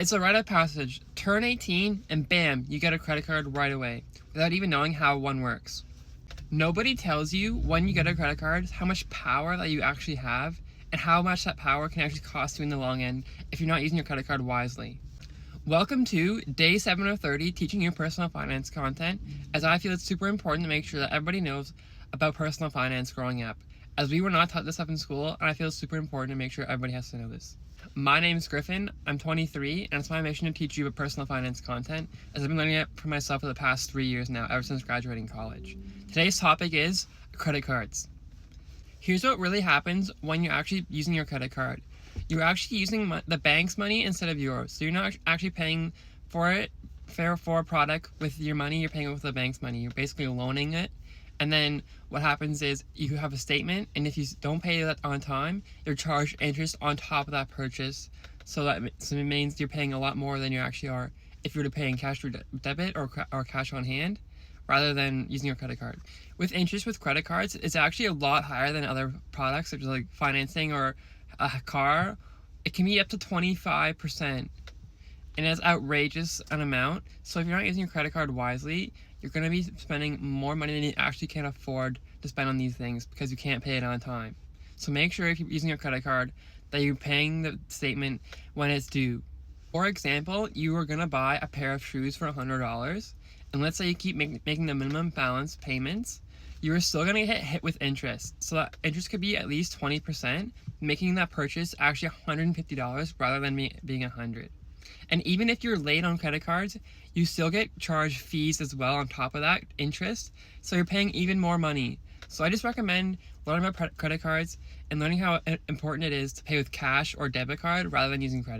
It's a rite of passage. Turn 18 and bam, you get a credit card right away, without even knowing how one works. Nobody tells you when you get a credit card how much power that you actually have and how much that power can actually cost you in the long end if you're not using your credit card wisely. Welcome to day 7 of 30 teaching you personal finance content, as I feel it's super important to make sure that everybody knows about personal finance growing up, as we were not taught this stuff in school, and I feel it's super important to make sure everybody has to know this. My name is Griffin, I'm 23, and it's my mission to teach you about personal finance content, as I've been learning it for myself for the past 3 years now, ever since graduating college. Today's topic is credit cards. Here's what really happens when you're actually using your credit card. You're actually using the bank's money instead of yours. So you're not actually paying for it, for a product with your money, you're paying it with the bank's money. You're basically loaning it. And then what happens is you have a statement, and if you don't pay that on time, you're charged interest on top of that purchase. So it means you're paying a lot more than you actually are if you were to pay in cash or debit or cash on hand, rather than using your credit card. With interest with credit cards, it's actually a lot higher than other products, such as like financing or a car. It can be up to 25%, and it's outrageous an amount. So if you're not using your credit card wisely, you're going to be spending more money than you actually can afford to spend on these things because you can't pay it on time. So make sure if you're using your credit card that you're paying the statement when it's due. For example, you were going to buy a pair of shoes for $100, and let's say you keep making the minimum balance payments, you're still going to get hit with interest. So that interest could be at least 20%, making that purchase actually $150 rather than being $100. And even if you're late on credit cards, you still get charged fees as well on top of that interest, so you're paying even more money. So I just recommend learning about credit cards and learning how important it is to pay with cash or debit card rather than using credit.